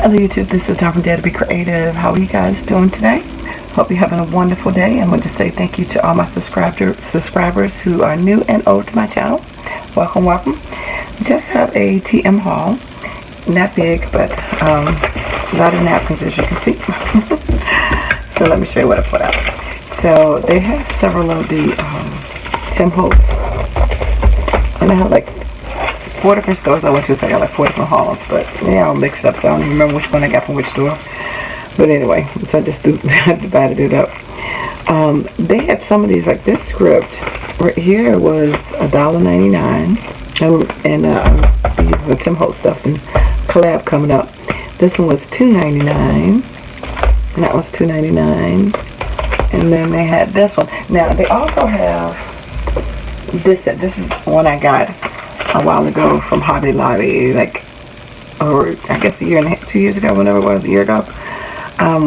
Hello YouTube, this is DaretoBeCreative. How are you guys doing today? Hope you're having a wonderful day. I want to say thank you to all my subscribers who are new and old to my channel. Welcome, welcome. Just have a TM haul. Not big, but a lot of napkins as you can see. So let me show you what I put out. So they have several of the Tim Holtz. And I have like 4 different stores I went to, so I got like 4 different hauls, but they all mixed up, so I don't even remember which one I got from which store. But anyway, so I just divided it up. They had some of these, like this script right here was $1.99, and these are Tim Holtz stuff and collab coming up. This one was $2.99, and that was $2.99, and then they had this one. Now they also have this set. This is one I got a while ago from Hobby Lobby, like, or I guess a year and a half, 2 years ago, whenever it was, a year ago,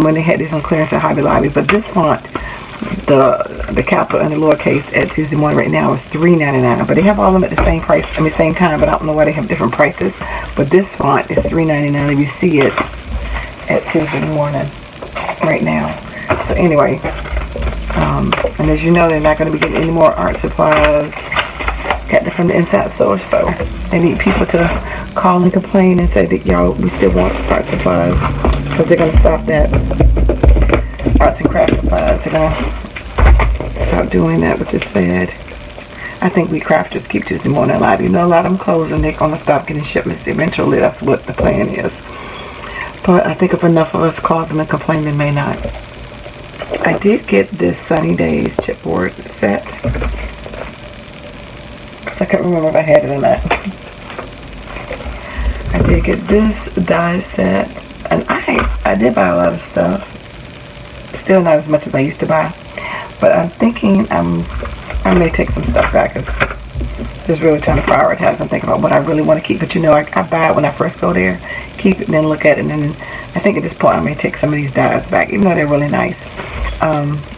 when they had these on clearance at Hobby Lobby. But this font, the capital and the lowercase at Tuesday morning right now is $3.99, but they have all of them at the same price, I mean same time, but I don't know why they have different prices. But this font is $3.99 if you see it at Tuesday morning right now. So anyway, and as you know, they're not going to be getting any more art supplies. Got it from the inside source, so they need people to call and complain and say that y'all, we still want art supplies, because they're going to stop that arts and crafts supplies. They're going to stop doing that, which is sad. I think we crafters keep Tuesday morning alive. You know, a lot of them close and they're going to stop getting shipments eventually. That's what the plan is. But I think if enough of us call them and complain, they may not. I did get this Sunny Days chipboard set. I can't remember if I had it or not. I did get this die set, and I did buy a lot of stuff. Still not as much as I used to buy, but I'm thinking I may take some stuff back. Cause just really trying to prioritize and think about what I really want to keep. But you know, I buy it when I first go there, keep it, and then look at it, and then I think at this point I may take some of these dies back, even though they're really nice.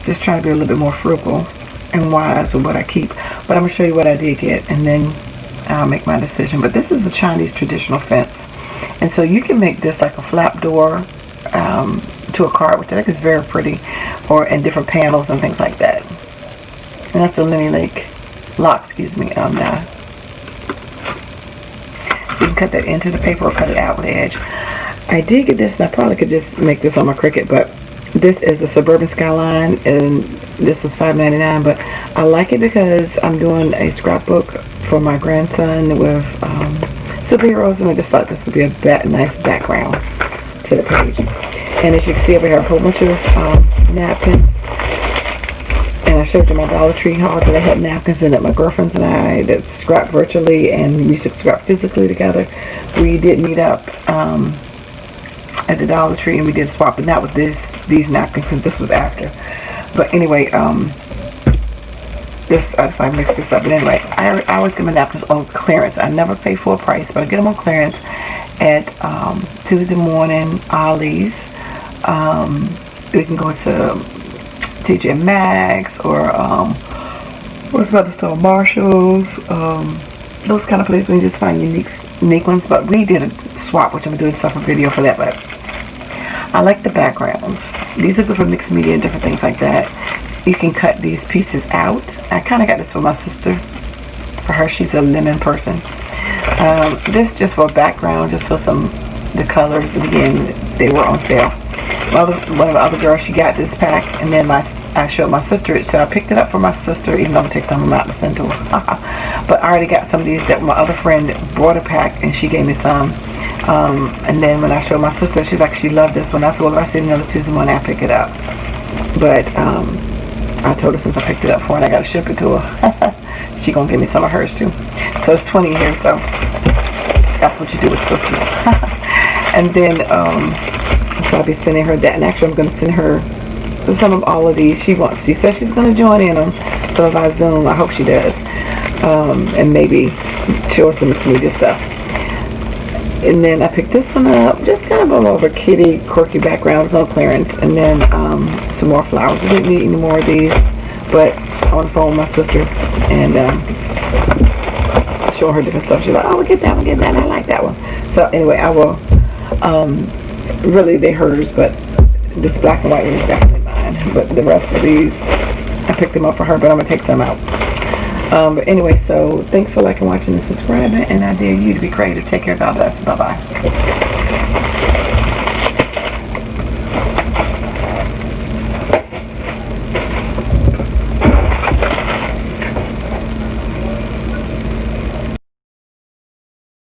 Just trying to be a little bit more frugal and wise with what I keep. But I'm going to show you what I did get, and then I'll make my decision. But this is a Chinese traditional fence, and so you can make this like a flap door to a card, which I think is very pretty, or in different panels and things like that. And that's a Lenny Lake lock, excuse me, die. So you can cut that into the paper or cut it out with the edge. I did get this, and I probably could just make this on my Cricut, but this is the Suburban Skyline, and this is $5.99, but I like it because I'm doing a scrapbook for my grandson with superheroes, and I just thought this would be a nice background to the page. And as you can see over here, a whole bunch of napkins, and I showed you my Dollar Tree haul that I had napkins in it. My girlfriends and I that scrap virtually, and we used to scrap physically together. We did meet up at the Dollar Tree, and we did swap, but not with these napkins, because this was after. But anyway, I mixed this up. But anyway, I always get my napkins on clearance. I never pay full price, but I get them on clearance at Tuesday morning, Ollie's. We can go to TJ Maxx or what's the other store, Marshall's, those kind of places where you just find unique ones. But we did a swap, which I'm doing a separate video for that. But I like the backgrounds. These are good for mixed media and different things like that. You can cut these pieces out. I kind of got this for my sister. For her, she's a lemon person. This just for background, just for the colors. And again, they were on sale. One of the other girls, she got this pack, and then I showed my sister it, so I picked it up for my sister, even though I'm going to take some of them out to send to her. But I already got some of these that my other friend bought a pack, and she gave me some. And then when I showed my sister, she's like, she loved this one. I said, well, if I see another Tuesday morning, I'll pick it up. But I told her since I picked it up for her and I got to ship it to her, she going to give me some of hers too. So it's 20 here, so that's what you do with sisters. And then, so I'll be sending her that. And actually, I'm going to send her some of all of these. She says she's going to join in on some of our Zoom. I hope she does. And maybe show us some mixed media stuff. And then I picked this one up, just kind of all over kitty, quirky backgrounds on clearance. And then some more flowers. I didn't need any more of these, but I want to phone my sister and show her different stuff. She's like, oh, we'll get that one, I like that one. So anyway, I will Really, they're hers, but this black and white one is definitely mine. But the rest of these, I picked them up for her, but I'm going to take some out. But anyway, so thanks for liking, watching, and subscribing, and I dare you to be creative. Take care, God bless. Bye-bye.